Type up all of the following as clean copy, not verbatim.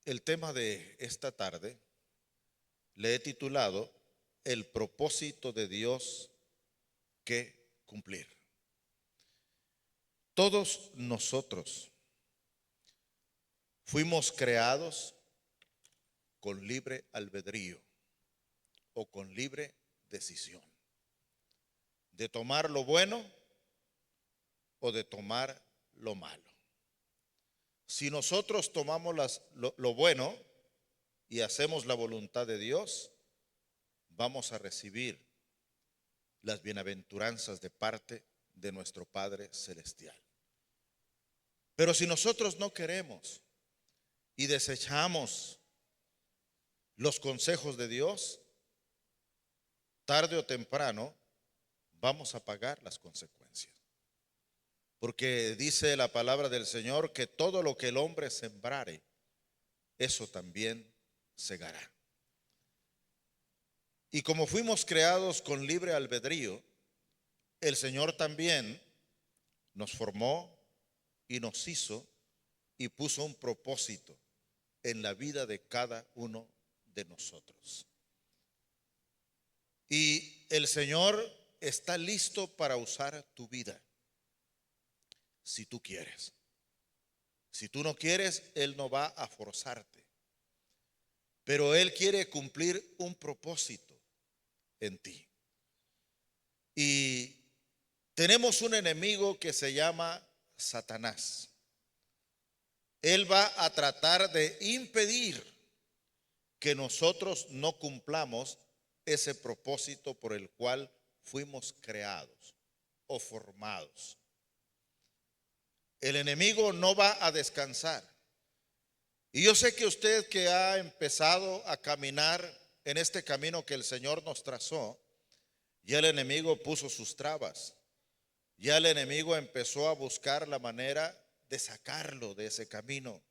El tema de esta tarde le he titulado El propósito de Dios que cumplir. Todos nosotros fuimos creados con libre albedrío o con libre decisión de tomar lo bueno o de tomar lo malo. Si nosotros tomamos lo bueno y hacemos la voluntad de Dios, vamos a recibir las bienaventuranzas de parte de nuestro Padre Celestial. Pero si nosotros no queremos y desechamos los consejos de Dios, tarde o temprano vamos a pagar las consecuencias. Porque dice la palabra del Señor que todo lo que el hombre sembrare, eso también segará. Y como fuimos creados con libre albedrío, el Señor también nos formó y nos hizo y puso un propósito en la vida de cada uno de nosotros. Y el Señor está listo para usar tu vida, si tú quieres. Si tú no quieres, Él no va a forzarte. Pero Él quiere cumplir un propósito en ti. Y tenemos un enemigo que se llama Satanás. Él va a tratar de impedir que nosotros no cumplamos ese propósito por el cual fuimos creados o formados. El enemigo no va a descansar. Y yo sé que usted que ha empezado a caminar en este camino que el Señor nos trazó, ya el enemigo puso sus trabas. Ya el enemigo empezó a buscar la manera de sacarlo de ese camino.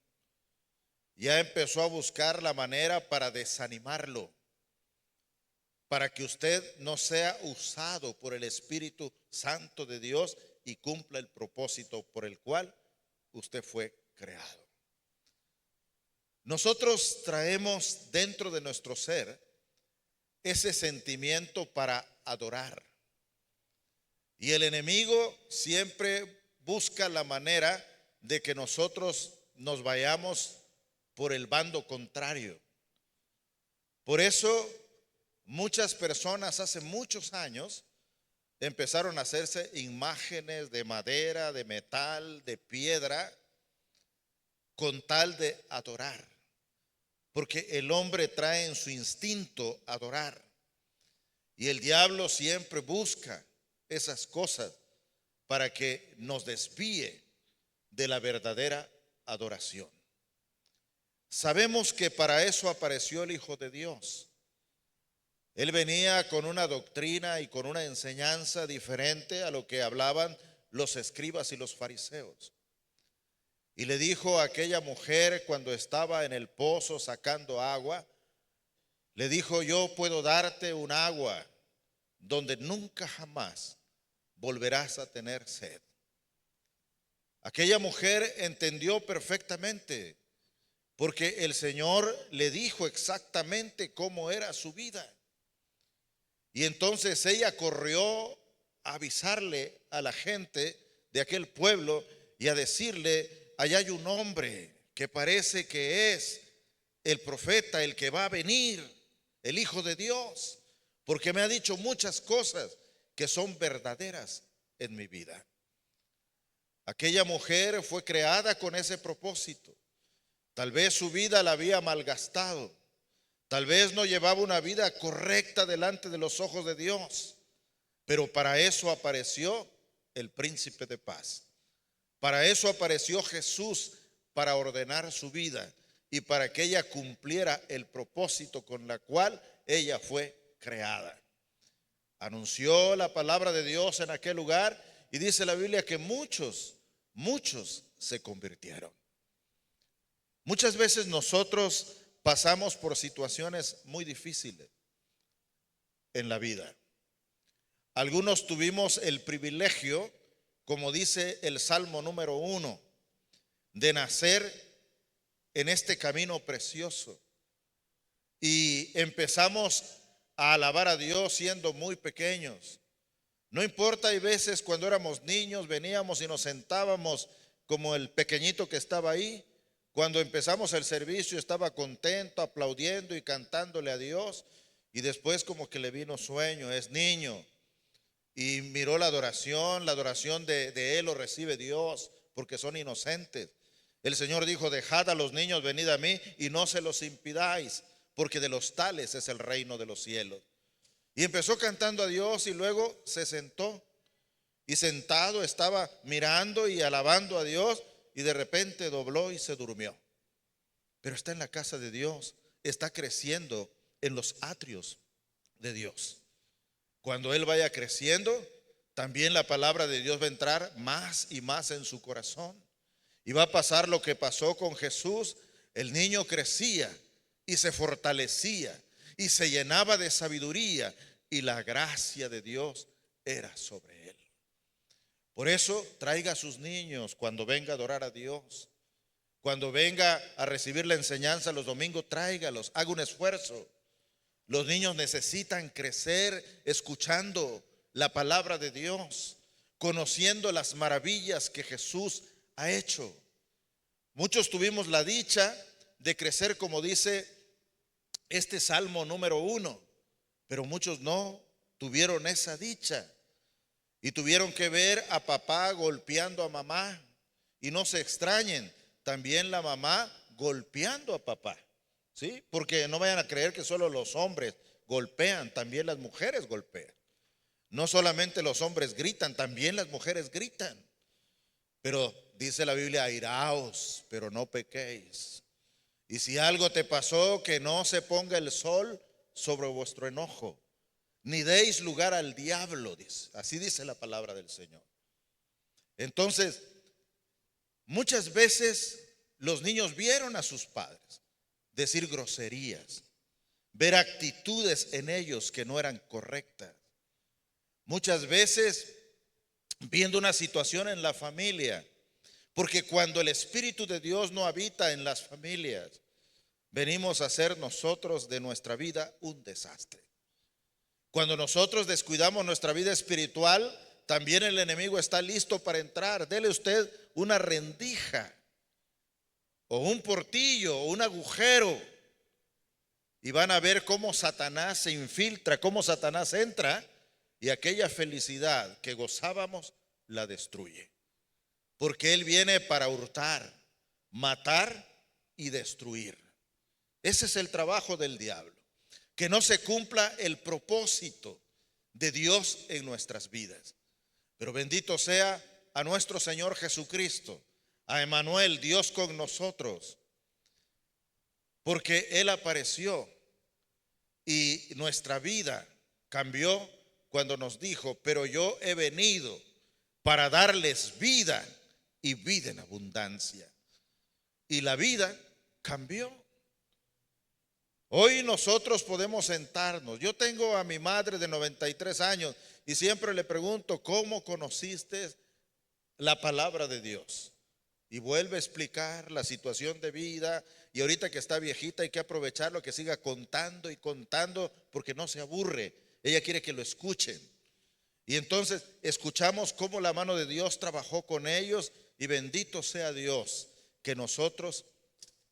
Ya empezó a buscar la manera para desanimarlo, para que usted no sea usado por el Espíritu Santo de Dios y cumpla el propósito por el cual usted fue creado. Nosotros traemos dentro de nuestro ser ese sentimiento para adorar. Y el enemigo siempre busca la manera de que nosotros nos vayamos por el bando contrario. Por eso muchas personas hace muchos años empezaron a hacerse imágenes de madera, de metal, de piedra, con tal de adorar. Porque el hombre trae en su instinto adorar. Y el diablo siempre busca esas cosas para que nos desvíe de la verdadera adoración. Sabemos que para eso apareció el Hijo de Dios. Él venía con una doctrina y con una enseñanza diferente a lo que hablaban los escribas y los fariseos. Y le dijo a aquella mujer cuando estaba en el pozo sacando agua, le dijo: yo puedo darte un agua donde nunca jamás volverás a tener sed. Aquella mujer entendió perfectamente, porque el Señor le dijo exactamente cómo era su vida. Y entonces ella corrió a avisarle a la gente de aquel pueblo y a decirle: allá hay un hombre que parece que es el profeta, el que va a venir, el Hijo de Dios, porque me ha dicho muchas cosas que son verdaderas en mi vida. Aquella mujer fue creada con ese propósito. Tal vez su vida la había malgastado. Tal vez no llevaba una vida correcta delante de los ojos de Dios. Pero para eso apareció el príncipe de paz. Para eso apareció Jesús, para ordenar su vida y para que ella cumpliera el propósito con la cual ella fue creada. Anunció la palabra de Dios en aquel lugar y dice la Biblia que muchos se convirtieron. Muchas veces nosotros pasamos por situaciones muy difíciles en la vida. Algunos tuvimos el privilegio, como dice el Salmo número 1, de nacer en este camino precioso y empezamos a alabar a Dios siendo muy pequeños. No importa, hay veces cuando éramos niños veníamos y nos sentábamos como el pequeñito que estaba ahí. Cuando empezamos el servicio estaba contento, aplaudiendo y cantándole a Dios, y después como que le vino sueño, es niño, y miró la adoración de él lo recibe Dios, porque son inocentes. El Señor dijo: dejad a los niños, venid a mí, y no se los impidáis, porque de los tales es el reino de los cielos. Y empezó cantando a Dios y luego se sentó, y sentado estaba mirando y alabando a Dios, y de repente dobló y se durmió. Pero está en la casa de Dios, está creciendo en los atrios de Dios. Cuando él vaya creciendo, también la palabra de Dios va a entrar más y más en su corazón. Y va a pasar lo que pasó con Jesús. El niño crecía y se fortalecía y se llenaba de sabiduría, y la gracia de Dios era sobre él. Por eso traiga a sus niños cuando venga a adorar a Dios. Cuando venga a recibir la enseñanza los domingos, tráigalos, haga un esfuerzo. Los niños necesitan crecer escuchando la palabra de Dios, conociendo las maravillas que Jesús ha hecho. Muchos tuvimos la dicha de crecer, como dice este Salmo número 1, pero muchos no tuvieron esa dicha y tuvieron que ver a papá golpeando a mamá. Y no se extrañen, también la mamá golpeando a papá, ¿sí? Porque no vayan a creer que solo los hombres golpean, también las mujeres golpean. No solamente los hombres gritan, también las mujeres gritan. Pero dice la Biblia: airaos, pero no pequéis. Y si algo te pasó, que no se ponga el sol sobre vuestro enojo, ni deis lugar al diablo, dice. Así dice la palabra del Señor. Entonces, muchas veces los niños vieron a sus padres decir groserías, ver actitudes en ellos que no eran correctas. Muchas veces viendo una situación en la familia, porque cuando el Espíritu de Dios no habita en las familias, venimos a hacer nosotros de nuestra vida un desastre. Cuando nosotros descuidamos nuestra vida espiritual, también el enemigo está listo para entrar. Dele usted una rendija o un portillo o un agujero, y van a ver cómo Satanás se infiltra, cómo Satanás entra, y aquella felicidad que gozábamos la destruye. Porque él viene para hurtar, matar y destruir. Ese es el trabajo del diablo, que no se cumpla el propósito de Dios en nuestras vidas. Pero bendito sea a nuestro Señor Jesucristo, a Emmanuel, Dios con nosotros, porque Él apareció y nuestra vida cambió cuando nos dijo: pero yo he venido para darles vida y vida en abundancia. Y la vida cambió. Hoy nosotros podemos sentarnos. Yo tengo a mi madre de 93 años y siempre le pregunto: ¿cómo conociste la palabra de Dios? Y vuelve a explicar la situación de vida. Y ahorita que está viejita hay que aprovecharlo, que siga contando y contando, porque no se aburre. Ella quiere que lo escuchen. Y entonces escuchamos cómo la mano de Dios trabajó con ellos. Y bendito sea Dios que nosotros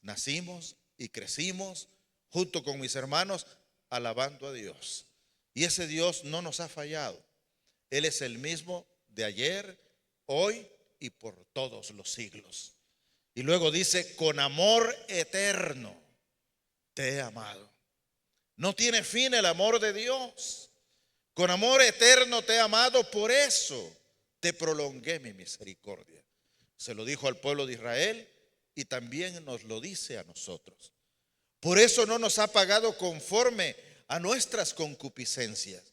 nacimos y crecimos junto con mis hermanos alabando a Dios. Y ese Dios no nos ha fallado. Él es el mismo de ayer, hoy y por todos los siglos. Y luego dice: con amor eterno te he amado. No tiene fin el amor de Dios. Con amor eterno te he amado, por eso te prolongué mi misericordia. Se lo dijo al pueblo de Israel y también nos lo dice a nosotros. Por eso no nos ha pagado conforme a nuestras concupiscencias.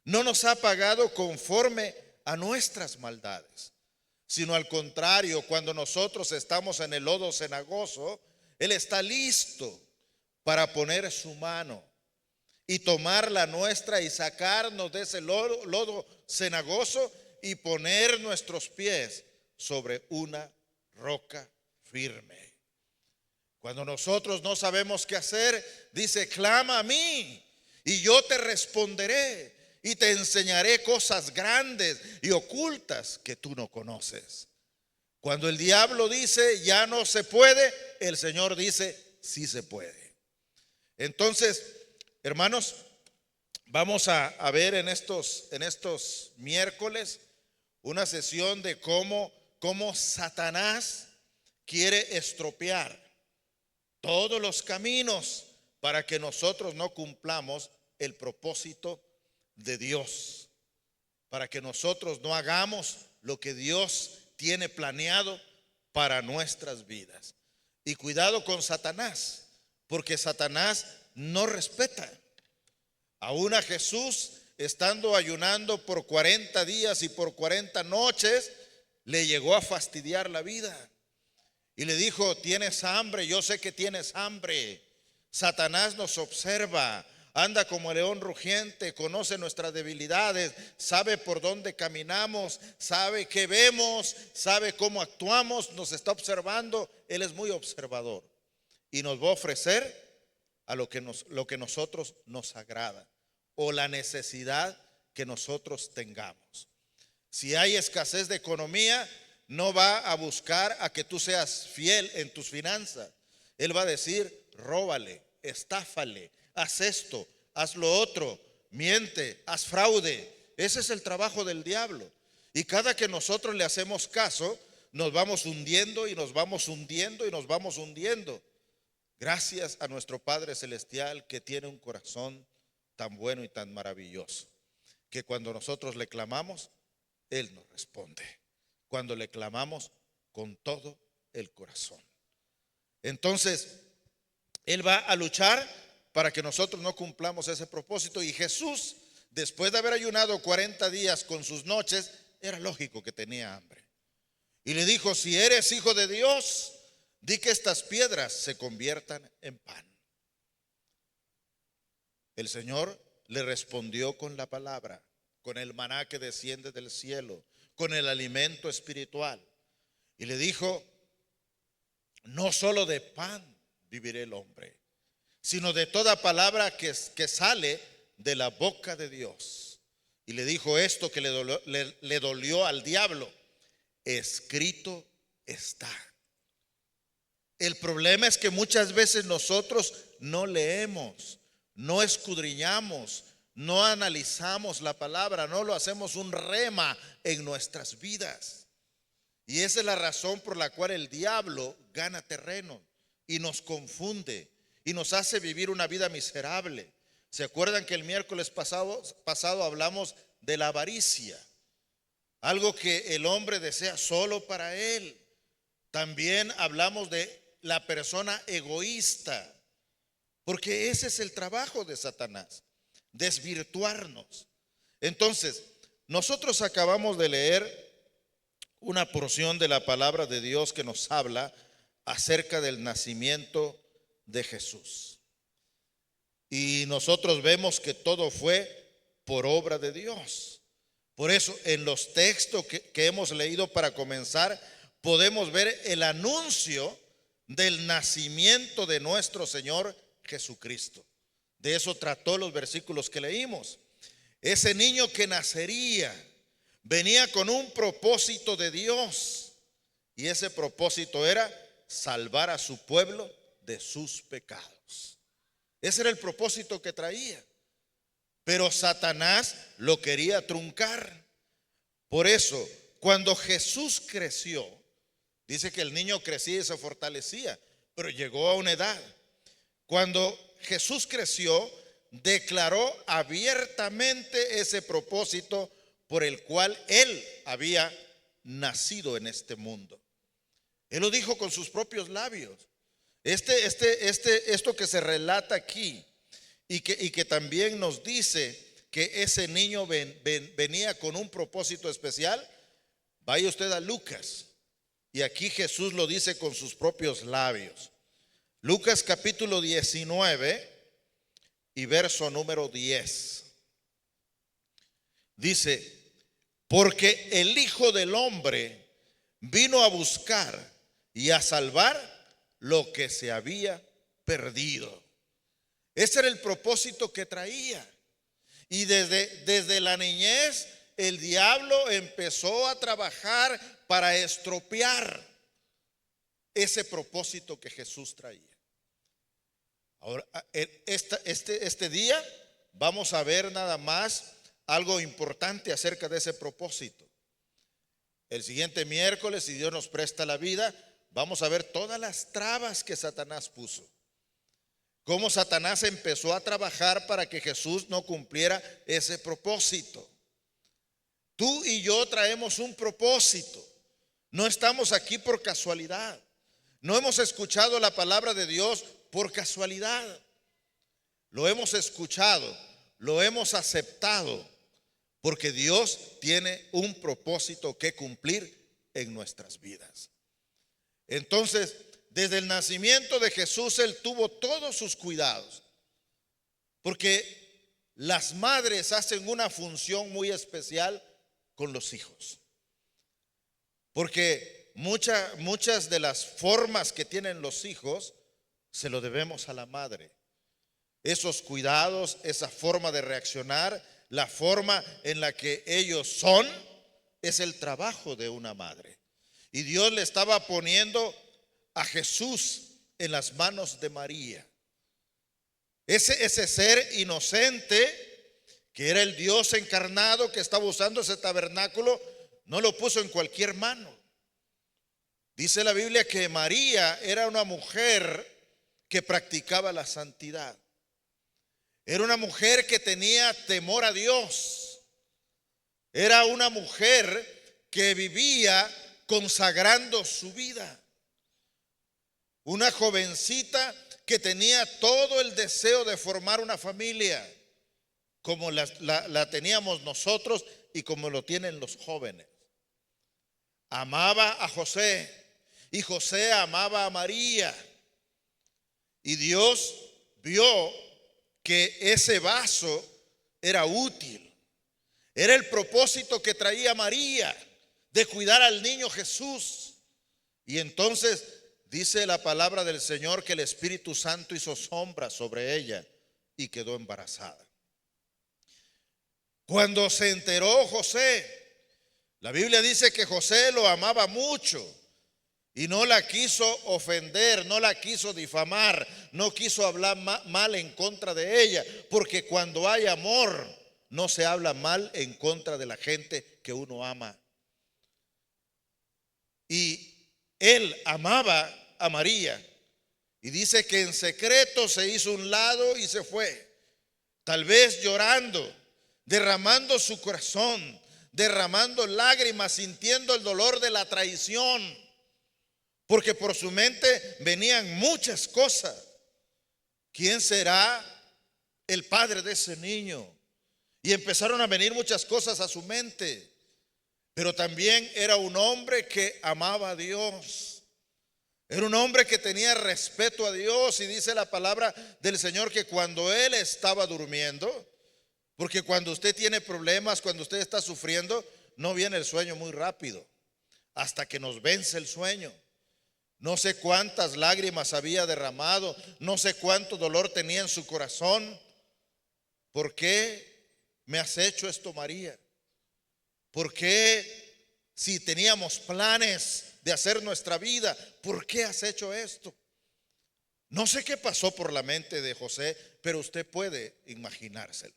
No nos ha pagado conforme a nuestras maldades, sino al contrario, cuando nosotros estamos en el lodo cenagoso, Él está listo para poner su mano y tomar la nuestra y sacarnos de ese lodo cenagoso y poner nuestros pies sobre una roca firme. Cuando nosotros no sabemos qué hacer, dice: clama a mí y yo te responderé y te enseñaré cosas grandes y ocultas que tú no conoces. Cuando el diablo dice ya no se puede, el Señor dice sí se puede. Entonces, hermanos, vamos a ver en estos miércoles una sesión de cómo Satanás quiere estropear todos los caminos para que nosotros no cumplamos el propósito de Dios, para que nosotros no hagamos lo que Dios tiene planeado para nuestras vidas. Y cuidado con Satanás, porque Satanás no respeta. Aún a Jesús, estando ayunando por 40 días y por 40 noches, le llegó a fastidiar la vida. Y le dijo: tienes hambre, yo sé que tienes hambre. Satanás nos observa, anda como león rugiente, conoce nuestras debilidades, sabe por dónde caminamos, sabe qué vemos, sabe cómo actuamos, nos está observando. Él es muy observador y nos va a ofrecer a lo que nosotros nos agrada o la necesidad que nosotros tengamos. Si hay escasez de economía, no va a buscar a que tú seas fiel en tus finanzas. Él va a decir: róbale, estáfale, haz esto, haz lo otro, miente, haz fraude. Ese es el trabajo del diablo. Y cada que nosotros le hacemos caso, nos vamos hundiendo y nos vamos hundiendo y nos vamos hundiendo. Gracias a nuestro Padre Celestial, que tiene un corazón tan bueno y tan maravilloso, que cuando nosotros le clamamos, Él nos responde. Cuando le clamamos con todo el corazón. Entonces, Él va a luchar para que nosotros no cumplamos ese propósito. Y Jesús, después de haber ayunado 40 días con sus noches, era lógico que tenía hambre. Y le dijo: si eres hijo de Dios, di que estas piedras se conviertan en pan. El Señor le respondió con la palabra, con el maná que desciende del cielo, con el alimento espiritual. Y le dijo: no solo de pan vivirá el hombre, sino de toda palabra que sale de la boca de Dios. Y le dijo esto que le dolió al diablo: escrito está. El problema es que muchas veces nosotros no leemos, no escudriñamos, no analizamos la palabra, no lo hacemos un rema en nuestras vidas. Y esa es la razón por la cual el diablo gana terreno y nos confunde y nos hace vivir una vida miserable. ¿Se acuerdan que el miércoles pasado hablamos de la avaricia? Algo que el hombre desea solo para él. También hablamos de la persona egoísta, porque ese es el trabajo de Satanás, desvirtuarnos. Entonces, nosotros acabamos de leer una porción de la palabra de Dios que nos habla acerca del nacimiento de Jesús. Y nosotros vemos que todo fue por obra de Dios. Por eso, en los textos que hemos leído para comenzar, podemos ver el anuncio del nacimiento de nuestro Señor Jesucristo. De eso trató los versículos que leímos. Ese niño que nacería venía con un propósito de Dios, y ese propósito era salvar a su pueblo de sus pecados. Ese era el propósito que traía. Pero Satanás lo quería truncar. Por eso, cuando Jesús creció, dice que el niño crecía y se fortalecía, pero llegó a una edad. Cuando Jesús creció, declaró abiertamente ese propósito por el cual Él había nacido en este mundo. Él lo dijo con sus propios labios. Esto que se relata aquí y que también nos dice que ese niño venía con un propósito especial. Vaya usted a Lucas, y aquí Jesús lo dice con sus propios labios. Lucas capítulo 19 y verso número 10. Dice: porque el Hijo del Hombre vino a buscar y a salvar lo que se había perdido. Ese era el propósito que traía. Y desde la niñez el diablo empezó a trabajar para estropear ese propósito que Jesús traía. Ahora, este día vamos a ver nada más algo importante acerca de ese propósito. El siguiente miércoles, si Dios nos presta la vida, vamos a ver todas las trabas que Satanás puso. Cómo Satanás empezó a trabajar para que Jesús no cumpliera ese propósito. Tú y yo traemos un propósito. No estamos aquí por casualidad. No hemos escuchado la palabra de Dios por casualidad. Lo hemos escuchado, lo hemos aceptado, porque Dios tiene un propósito que cumplir en nuestras vidas. Entonces, desde el nacimiento de Jesús, Él tuvo todos sus cuidados, porque las madres hacen una función muy especial con los hijos. Porque muchas de las formas que tienen los hijos se lo debemos a la madre. Esos cuidados, esa forma de reaccionar, la forma en la que ellos son, es el trabajo de una madre. Y Dios le estaba poniendo a Jesús en las manos de María. Ese ser inocente, que era el Dios encarnado, que estaba usando ese tabernáculo, no lo puso en cualquier mano. Dice la Biblia que María era una mujer que practicaba la santidad. Era una mujer que tenía temor a Dios. Era una mujer que vivía consagrando su vida. Una jovencita que tenía todo el deseo de formar una familia, como la teníamos nosotros y como lo tienen los jóvenes. Amaba a José y José amaba a María. Y Dios vio que ese vaso era útil. Era el propósito que traía María de cuidar al niño Jesús. Y entonces dice la palabra del Señor que el Espíritu Santo hizo sombra sobre ella y quedó embarazada. Cuando se enteró José, la Biblia dice que José lo amaba mucho y no la quiso ofender, no la quiso difamar, no quiso hablar mal en contra de ella, porque cuando hay amor no se habla mal en contra de la gente que uno ama. Y él amaba a María y dice que en secreto se hizo un lado y se fue, tal vez llorando, derramando su corazón, derramando lágrimas, sintiendo el dolor de la traición, porque por su mente venían muchas cosas. ¿Quién será el padre de ese niño? Y empezaron a venir muchas cosas a su mente. Pero también era un hombre que amaba a Dios. Era un hombre que tenía respeto a Dios. Y dice la palabra del Señor que cuando él estaba durmiendo, porque cuando usted tiene problemas, cuando usted está sufriendo, no viene el sueño muy rápido, hasta que nos vence el sueño. No sé cuántas lágrimas había derramado, no sé cuánto dolor tenía en su corazón. ¿Por qué me has hecho esto, María? ¿Por qué, si teníamos planes de hacer nuestra vida, por qué has hecho esto? No sé qué pasó por la mente de José, pero usted puede imaginárselo.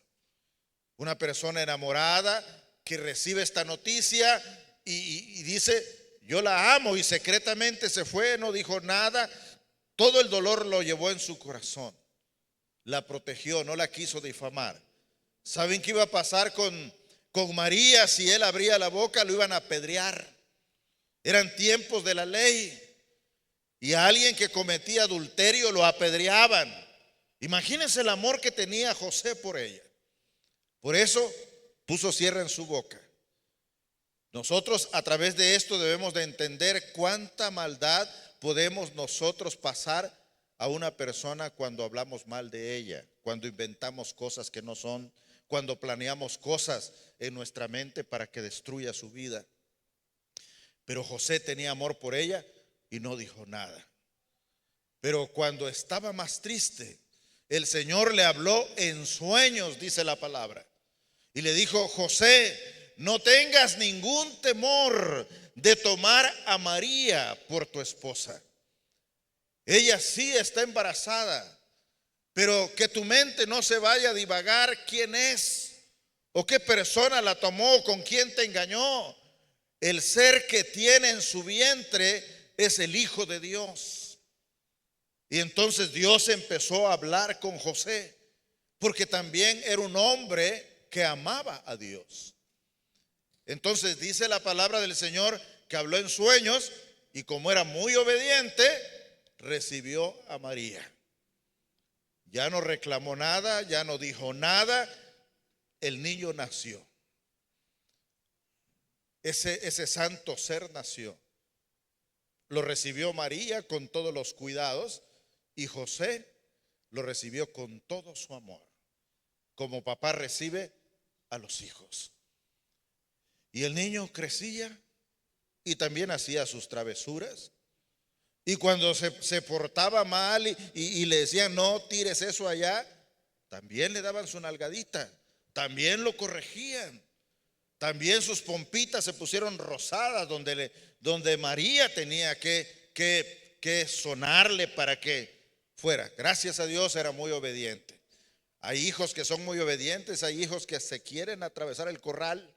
Una persona enamorada que recibe esta noticia y dice: yo la amo, y secretamente se fue, no dijo nada. Todo el dolor lo llevó en su corazón. La protegió, no la quiso difamar. ¿Saben qué iba a pasar con María? Si él abría la boca, lo iban a apedrear. Eran tiempos de la ley, y a alguien que cometía adulterio lo apedreaban. Imagínense el amor que tenía José por ella. Por eso puso cierre en su boca. Nosotros a través de esto debemos de entender cuánta maldad podemos nosotros pasar a una persona cuando hablamos mal de ella, cuando inventamos cosas que no son, cuando planeamos cosas en nuestra mente para que destruya su vida. Pero José tenía amor por ella y no dijo nada. Pero cuando estaba más triste, el Señor le habló en sueños, dice la palabra, y le dijo: José, no tengas ningún temor de tomar a María por tu esposa. Ella sí está embarazada, pero que tu mente no se vaya a divagar quién es o qué persona la tomó, con quién te engañó. El ser que tiene en su vientre es el Hijo de Dios. Y entonces Dios empezó a hablar con José, porque también era un hombre que amaba a Dios. Entonces dice la palabra del Señor que habló en sueños, y como era muy obediente, recibió a María. Ya no reclamó nada, ya no dijo nada. El niño nació. Ese santo ser nació. Lo recibió María con todos los cuidados, y José lo recibió con todo su amor, como papá recibe a los hijos. Y el niño crecía y también hacía sus travesuras. Y cuando se portaba mal y le decían: no tires eso allá, también le daban su nalgadita, también lo corregían. También sus pompitas se pusieron rosadas, donde María tenía que sonarle para que fuera. Gracias a Dios era muy obediente. Hay hijos que son muy obedientes, hay hijos que se quieren atravesar el corral,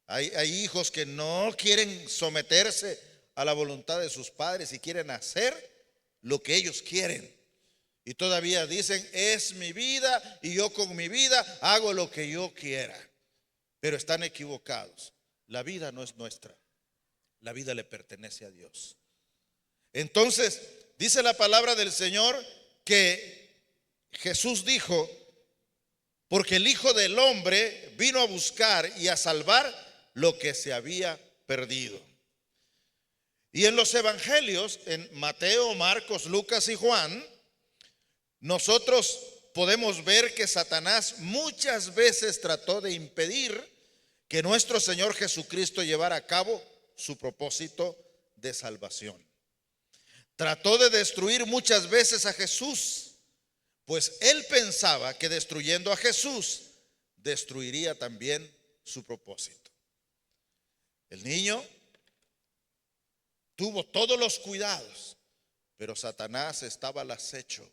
hay hijos que no quieren someterse a la voluntad de sus padres y quieren hacer lo que ellos quieren. Y todavía dicen: es mi vida y yo con mi vida hago lo que yo quiera. Pero están equivocados. La vida no es nuestra, la vida le pertenece a Dios. Entonces dice la palabra del Señor que Jesús dijo: porque el Hijo del Hombre vino a buscar y a salvar lo que se había perdido. Y en los evangelios, en Mateo, Marcos, Lucas y Juan, nosotros podemos ver que Satanás muchas veces trató de impedir que nuestro Señor Jesucristo llevara a cabo su propósito de salvación. Trató de destruir muchas veces a Jesús, pues él pensaba que destruyendo a Jesús destruiría también su propósito. El niño tuvo todos los cuidados, pero Satanás estaba al acecho.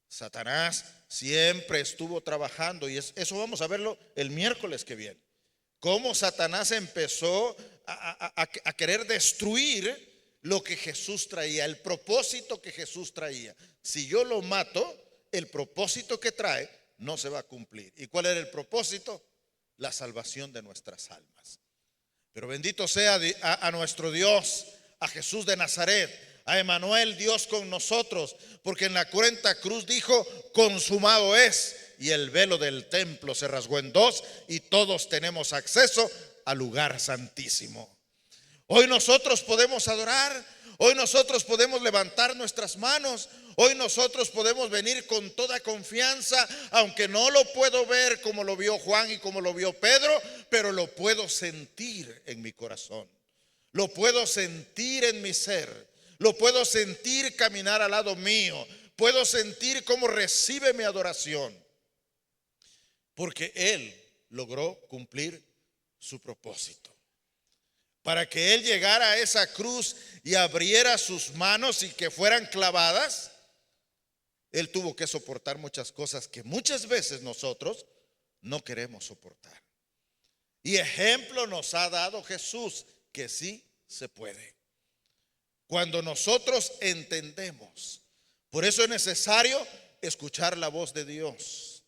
Satanás siempre estuvo trabajando, y eso vamos a verlo el miércoles que viene. Cómo Satanás empezó a querer destruir lo que Jesús traía, el propósito que Jesús traía. Si yo lo mato, el propósito que trae no se va a cumplir. ¿Y cuál era el propósito? La salvación de nuestras almas. Pero bendito sea a nuestro Dios, a Jesús de Nazaret, a Emmanuel, Dios con nosotros, porque en la cruenta cruz dijo: consumado es, y el velo del templo se rasgó en dos y todos tenemos acceso al lugar santísimo. Hoy nosotros podemos adorar, hoy nosotros podemos levantar nuestras manos, hoy nosotros podemos venir con toda confianza, aunque no lo puedo ver como lo vio Juan y como lo vio Pedro, pero lo puedo sentir en mi corazón, lo puedo sentir en mi ser. Lo puedo sentir caminar al lado mío. Puedo sentir cómo recibe mi adoración. Porque Él logró cumplir su propósito. Para que Él llegara a esa cruz y abriera sus manos y que fueran clavadas, Él tuvo que soportar muchas cosas que muchas veces nosotros no queremos soportar. Y ejemplo nos ha dado Jesús que sí se puede. Cuando nosotros entendemos. Por eso es necesario escuchar la voz de Dios.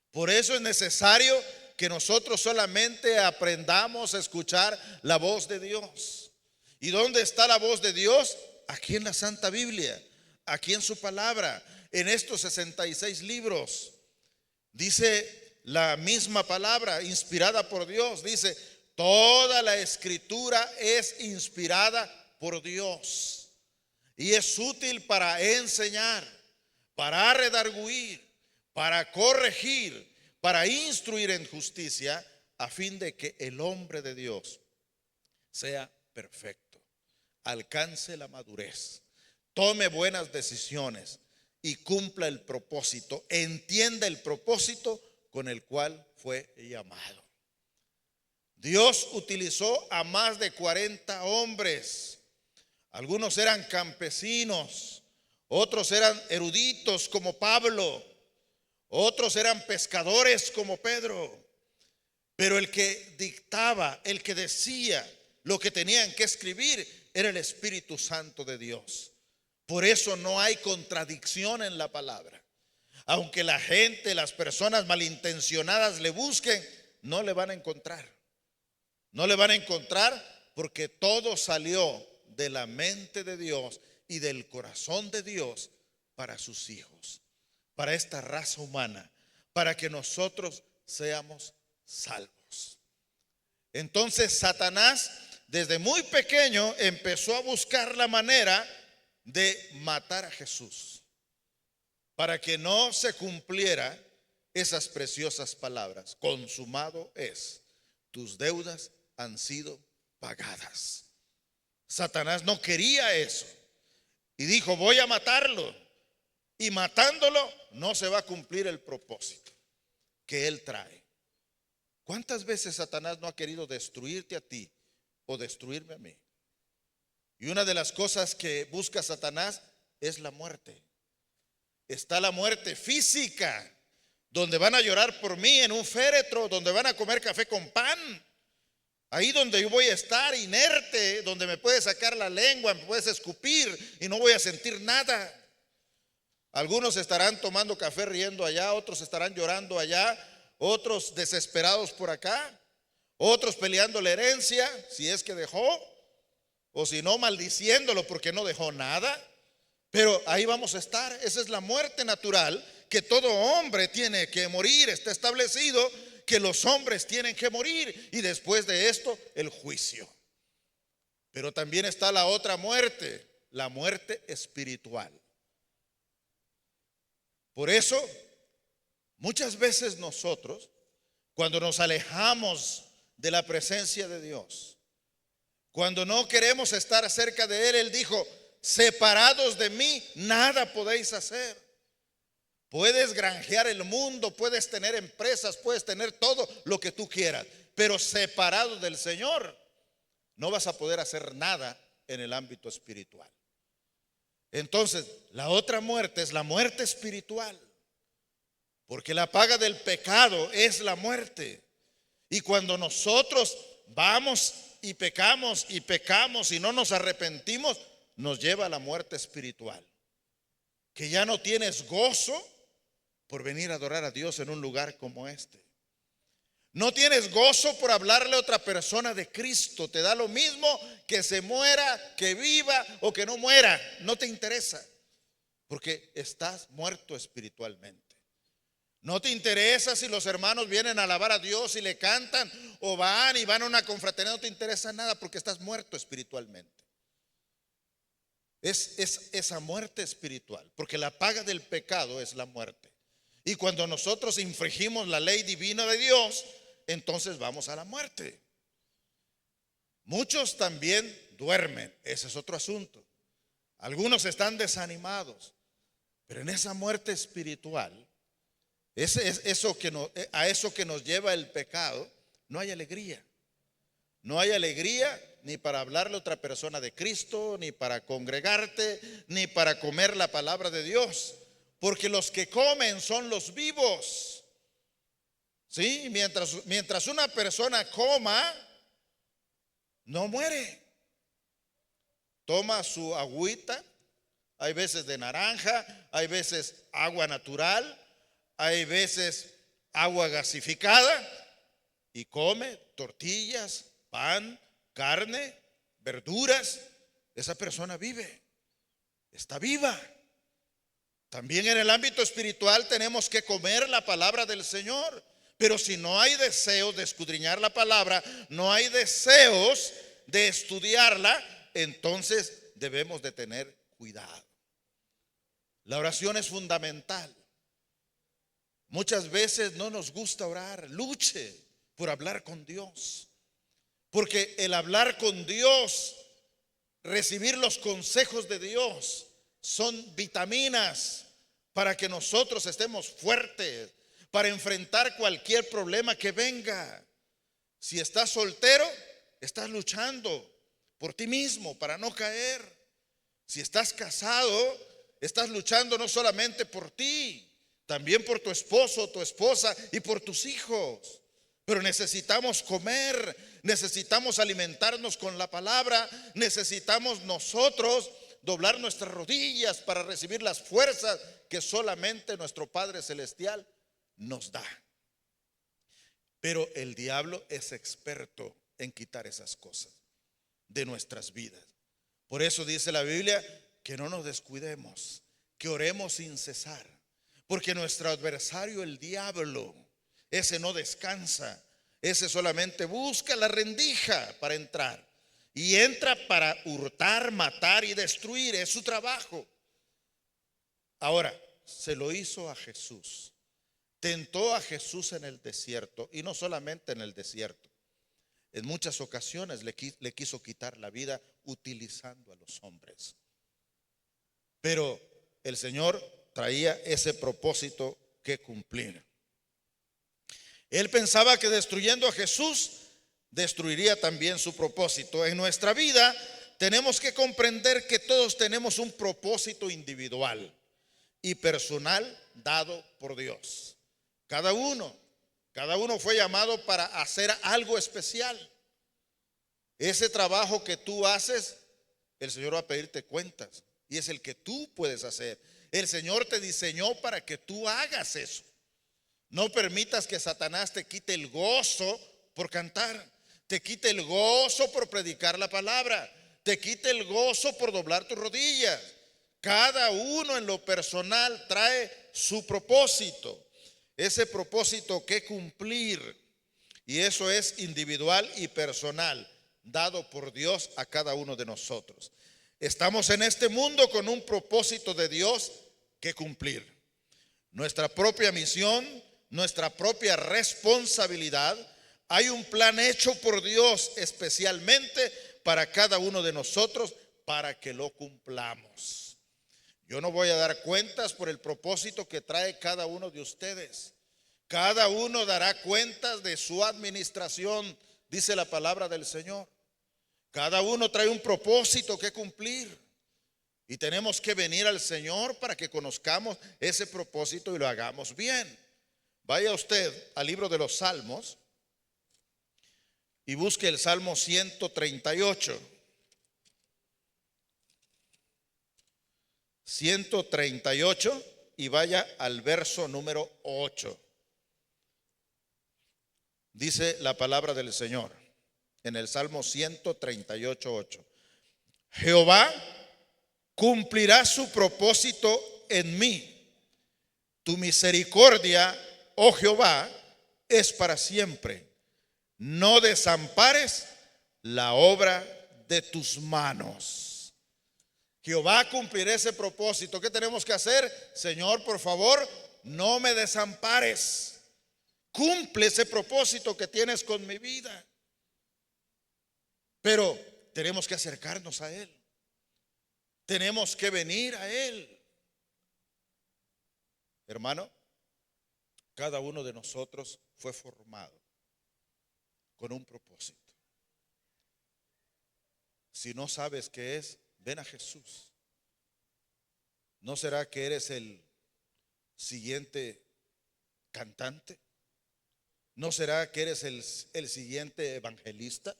Por eso es necesario que nosotros solamente aprendamos a escuchar la voz de Dios. ¿Y dónde está la voz de Dios? Aquí en la Santa Biblia, aquí en su palabra, en estos 66 libros. Dice la misma palabra, inspirada por Dios, dice: toda la escritura es inspirada por Dios y es útil para enseñar, para redarguir, para corregir, para instruir en justicia, a fin de que el hombre de Dios sea perfecto, alcance la madurez, tome buenas decisiones y cumpla el propósito, entienda el propósito con el cual fue llamado. Dios utilizó a más de 40 hombres. Algunos eran campesinos, otros eran eruditos como Pablo, otros eran pescadores como Pedro. Pero el que dictaba, el que decía lo que tenían que escribir era el Espíritu Santo de Dios. Por eso no hay contradicción en la palabra. Aunque la gente, las personas malintencionadas le busquen, no le van a encontrar. No le van a encontrar porque todo salió de la mente de Dios y del corazón de Dios para sus hijos, para esta raza humana, para que nosotros seamos salvos. Entonces Satanás desde muy pequeño empezó a buscar la manera de matar a Jesús, para que no se cumpliera esas preciosas palabras: consumado es, tus deudas han sido pagadas. Satanás no quería eso y dijo: voy a matarlo, y matándolo no se va a cumplir el propósito que él trae. ¿Cuántas veces Satanás no ha querido destruirte a ti o destruirme a mí? Y una de las cosas que busca Satanás es la muerte. Está la muerte física, donde van a llorar por mí en un féretro, donde van a comer café con pan. Ahí donde yo voy a estar inerte, donde me puedes sacar la lengua, me puedes escupir y no voy a sentir nada. Algunos estarán tomando café riendo allá, otros estarán llorando allá, otros desesperados por acá, otros peleando la herencia, si es que dejó, o si no, maldiciéndolo porque no dejó nada. Pero ahí vamos a estar. Esa es la muerte natural, que todo hombre tiene que morir. Está establecido que los hombres tienen que morir, y después de esto el juicio. Pero también está la otra muerte, la muerte espiritual. Por eso muchas veces nosotros, cuando nos alejamos de la presencia de Dios, cuando no queremos estar cerca de Él, Él dijo: separados de mí nada podéis hacer. Puedes granjear el mundo, puedes tener empresas, puedes tener todo lo que tú quieras, pero separado del Señor no vas a poder hacer nada en el ámbito espiritual. Entonces, la otra muerte es la muerte espiritual, porque la paga del pecado es la muerte. Y cuando nosotros vamos y pecamos y no nos arrepentimos, nos lleva a la muerte espiritual, que ya no tienes gozo por venir a adorar a Dios en un lugar como este. No tienes gozo por hablarle a otra persona de Cristo. Te da lo mismo que se muera, que viva o que no muera. No te interesa, porque estás muerto espiritualmente. No te interesa si los hermanos vienen a alabar a Dios y le cantan, o van a una confraternidad. No te interesa nada porque estás muerto espiritualmente. Es esa muerte espiritual, porque la paga del pecado es la muerte. Y cuando nosotros infringimos la ley divina de Dios, entonces vamos a la muerte. Muchos también duermen, ese es otro asunto. Algunos están desanimados, pero en esa muerte espiritual, a eso que nos lleva el pecado, no hay alegría. No hay alegría ni para hablarle a otra persona de Cristo, ni para congregarte, ni para comer la palabra de Dios, porque los que comen son los vivos. ¿Sí? Mientras una persona coma, no muere. Toma su agüita, hay veces de naranja, hay veces agua natural, hay veces agua gasificada, y come tortillas, pan, carne, verduras. Esa persona vive, está viva. También en el ámbito espiritual tenemos que comer la palabra del Señor. Pero si no hay deseos de escudriñar la palabra, no hay deseos de estudiarla, entonces debemos de tener cuidado. La oración es fundamental. Muchas veces no nos gusta orar. Luche por hablar con Dios, porque el hablar con Dios, recibir los consejos de Dios, son vitaminas para que nosotros estemos fuertes, para enfrentar cualquier problema que venga. Si estás soltero, estás luchando por ti mismo para no caer. Si estás casado, estás luchando no solamente por ti, también por tu esposo, tu esposa y por tus hijos. Pero necesitamos comer, necesitamos alimentarnos con la palabra, necesitamos nosotros doblar nuestras rodillas para recibir las fuerzas que solamente nuestro Padre Celestial nos da. Pero el diablo es experto en quitar esas cosas de nuestras vidas. Por eso dice la Biblia que no nos descuidemos, que oremos sin cesar, porque nuestro adversario, el diablo, ese no descansa, ese solamente busca la rendija para entrar, y entra para hurtar, matar y destruir. Es su trabajo. Ahora, se lo hizo a Jesús. Tentó a Jesús en el desierto, y no solamente en el desierto. En muchas ocasiones le quiso quitar la vida utilizando a los hombres. Pero el Señor traía ese propósito que cumplir. Él pensaba que destruyendo a Jesús destruiría también su propósito. En nuestra vida tenemos que comprender que todos tenemos un propósito individual y personal dado por Dios. Cada uno fue llamado para hacer algo especial. Ese trabajo que tú haces, el Señor va a pedirte cuentas, y es el que tú puedes hacer. El Señor te diseñó para que tú hagas eso. No permitas que Satanás te quite el gozo por cantar, te quite el gozo por predicar la palabra, te quite el gozo por doblar tus rodillas. Cada uno en lo personal trae su propósito, ese propósito que cumplir, y eso es individual y personal, dado por Dios a cada uno de nosotros. Estamos en este mundo con un propósito de Dios que cumplir. Nuestra propia misión, nuestra propia responsabilidad. Hay un plan hecho por Dios especialmente para cada uno de nosotros para que lo cumplamos. Yo no voy a dar cuentas por el propósito que trae cada uno de ustedes. Cada uno dará cuentas de su administración, dice la palabra del Señor. Cada uno trae un propósito que cumplir. Y tenemos que venir al Señor para que conozcamos ese propósito y lo hagamos bien. Vaya usted al libro de los Salmos y busque el Salmo 138. 138 y vaya al verso número 8. Dice la palabra del Señor en el Salmo 138, 8. Jehová cumplirá su propósito en mí. Tu misericordia, oh Jehová, es para siempre. No desampares la obra de tus manos. Jehová cumplirá ese propósito. ¿Qué tenemos que hacer? Señor, por favor, no me desampares. Cumple ese propósito que tienes con mi vida. Pero tenemos que acercarnos a Él. Tenemos que venir a Él. Hermano, cada uno de nosotros fue formado con un propósito. Si no sabes qué es, ven a Jesús. ¿No será que eres el siguiente cantante? ¿No será que eres el siguiente evangelista?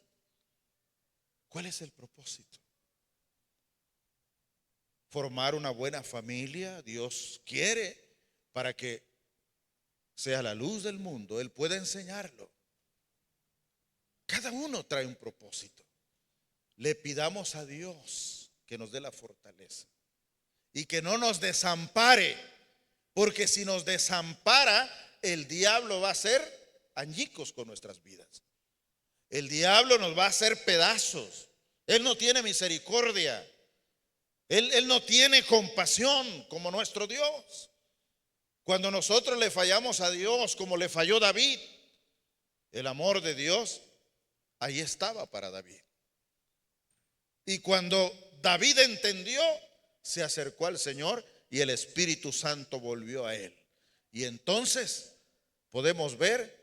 ¿Cuál es el propósito? Formar una buena familia. Dios quiere para que sea la luz del mundo. Él puede enseñarlo. Cada uno trae un propósito. Le pidamos a Dios que nos dé la fortaleza y que no nos desampare, porque si nos desampara, el diablo va a hacer añicos con nuestras vidas. El diablo nos va a hacer pedazos. Él no tiene misericordia. Él no tiene compasión como nuestro Dios. Cuando nosotros le fallamos a Dios, como le falló David, el amor de Dios ahí estaba para David. Y cuando David entendió, se acercó al Señor y el Espíritu Santo volvió a él. Y entonces podemos ver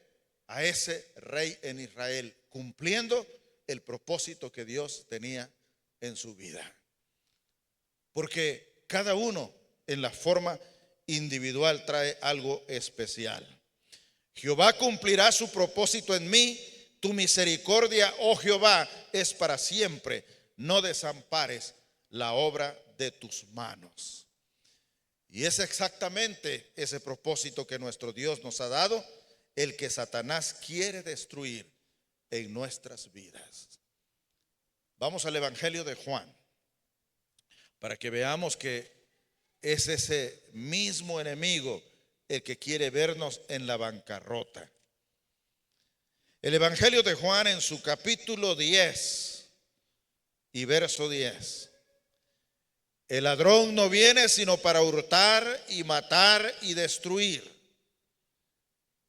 a ese rey en Israel cumpliendo el propósito que Dios tenía en su vida. Porque cada uno en la forma individual trae algo especial. Jehová cumplirá su propósito en mí. Tu misericordia, oh Jehová, es para siempre. No desampares la obra de tus manos. Y es exactamente ese propósito que nuestro Dios nos ha dado, el que Satanás quiere destruir en nuestras vidas. Vamos al Evangelio de Juan, para que veamos que es ese mismo enemigo el que quiere vernos en la bancarrota. El Evangelio de Juan en su capítulo 10 y verso 10. El ladrón no viene sino para hurtar y matar y destruir.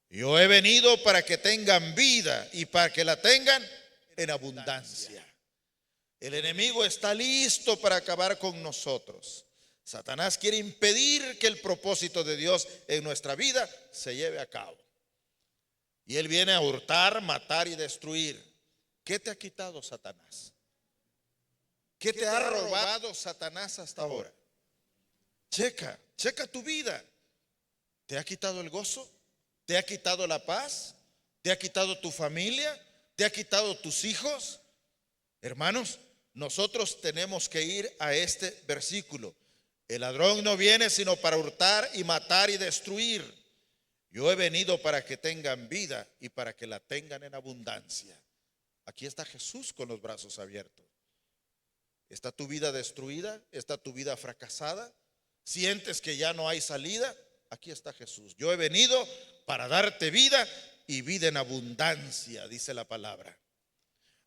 Yo he venido para que tengan vida y para que la tengan en abundancia. El enemigo está listo para acabar con nosotros. Satanás quiere impedir que el propósito de Dios en nuestra vida se lleve a cabo. Y él viene a hurtar, matar y destruir. ¿Qué te ha quitado Satanás? ¿Qué te ha robado Satanás hasta ahora? Checa tu vida. ¿Te ha quitado el gozo? ¿Te ha quitado la paz? ¿Te ha quitado tu familia? ¿Te ha quitado tus hijos? Hermanos, nosotros tenemos que ir a este versículo. El ladrón no viene sino para hurtar y matar y destruir. Yo he venido para que tengan vida y para que la tengan en abundancia. Aquí está Jesús con los brazos abiertos. ¿Está tu vida destruida? ¿Está tu vida fracasada? ¿Sientes que ya no hay salida? Aquí está Jesús. Yo he venido para darte vida y vida en abundancia, dice la palabra.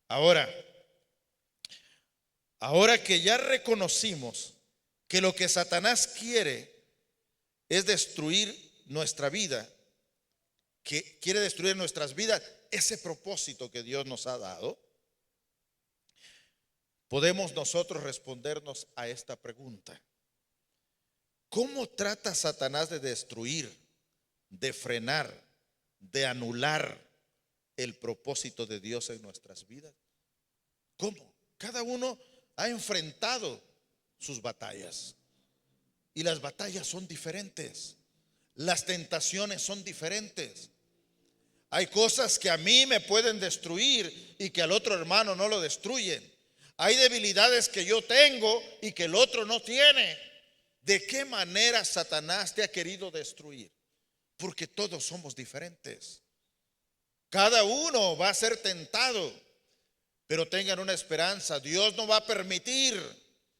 Ahora que ya reconocimos que lo que Satanás quiere es destruir nuestra vida, que quiere destruir nuestras vidas, ese propósito que Dios nos ha dado, podemos nosotros respondernos a esta pregunta. ¿Cómo trata Satanás de destruir, de frenar, de anular el propósito de Dios en nuestras vidas? ¿Cómo? Cada uno ha enfrentado sus batallas y las batallas son diferentes. Las tentaciones son diferentes. Hay cosas que a mí me pueden destruir y que al otro hermano no lo destruyen. Hay debilidades que yo tengo y que el otro no tiene. ¿De qué manera Satanás te ha querido destruir? Porque todos somos diferentes. Cada uno va a ser tentado, pero tengan una esperanza. Dios no va a permitir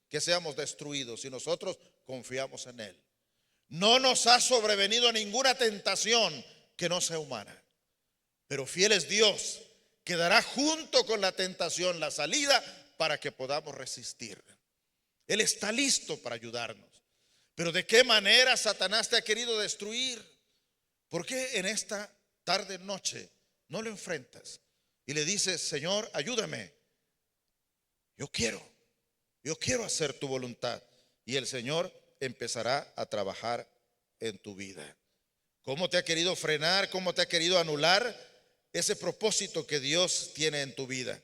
que seamos destruidos si nosotros confiamos en Él. No nos ha sobrevenido ninguna tentación que no sea humana, pero fiel es Dios, que dará junto con la tentación la salida para que podamos resistir. Él está listo para ayudarnos. Pero ¿de qué manera Satanás te ha querido destruir? ¿Por qué en esta tarde noche no lo enfrentas y le dices: Señor, ayúdame? Yo quiero hacer tu voluntad. Y el Señor empezará a trabajar en tu vida. ¿Cómo te ha querido frenar? ¿Cómo te ha querido anular ese propósito que Dios tiene en tu vida?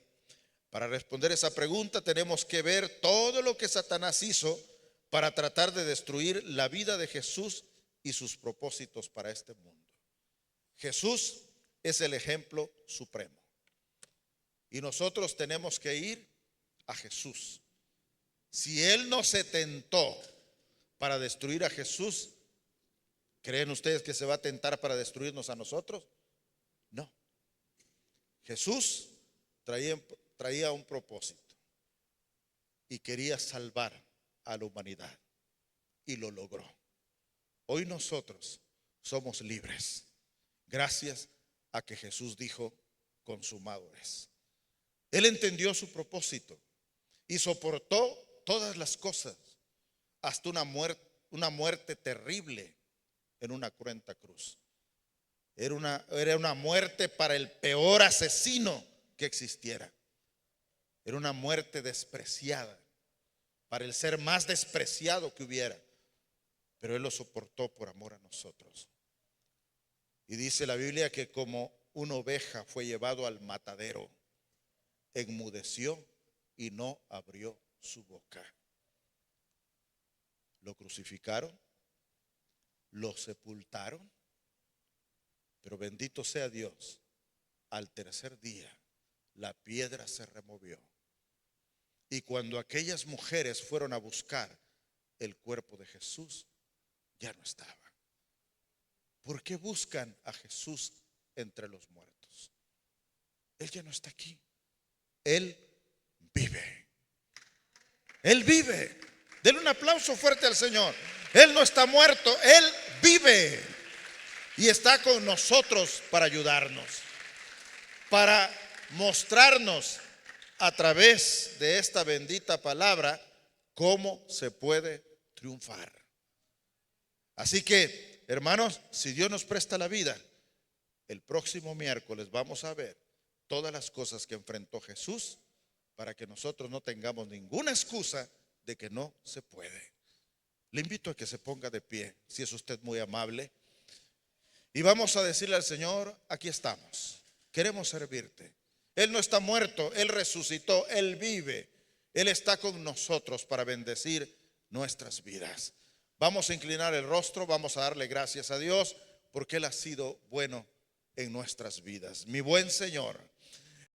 Para responder esa pregunta tenemos que ver todo lo que Satanás hizo para tratar de destruir la vida de Jesús y sus propósitos para este mundo. Jesús es el ejemplo supremo. Y nosotros tenemos que ir a Jesús. Si Él no se tentó para destruir a Jesús, ¿creen ustedes que se va a tentar para destruirnos a nosotros? No. Jesús traía un propósito y quería salvar a la humanidad y lo logró. Hoy nosotros somos libres gracias a que Jesús dijo: consumado es. Él entendió su propósito y soportó todas las cosas hasta una muerte terrible en una cruenta cruz. Era una muerte para el peor asesino que existiera. Era una muerte despreciada. para el ser más despreciado que hubiera, pero Él lo soportó por amor a nosotros. Y dice la Biblia que como una oveja fue llevado al matadero, enmudeció y no abrió su boca. Lo crucificaron, lo sepultaron, pero bendito sea Dios, al tercer día la piedra se removió. Y cuando aquellas mujeres fueron a buscar el cuerpo de Jesús, ya no estaba. ¿Por qué buscan a Jesús entre los muertos? Él ya no está aquí. Él vive. Él vive. Denle un aplauso fuerte al Señor. Él no está muerto, Él vive. Y está con nosotros para ayudarnos, para mostrarnos a través de esta bendita palabra cómo se puede triunfar. Así que, hermanos, si Dios nos presta la vida, el próximo miércoles vamos a ver todas las cosas que enfrentó Jesús para que nosotros no tengamos ninguna excusa de que no se puede. Le invito a que se ponga de pie, si es usted muy amable, y vamos a decirle al Señor: aquí estamos, queremos servirte. Él no está muerto, Él resucitó, Él vive. Él está con nosotros para bendecir nuestras vidas. Vamos a inclinar el rostro, vamos a darle gracias a Dios porque Él ha sido bueno en nuestras vidas. Mi buen Señor,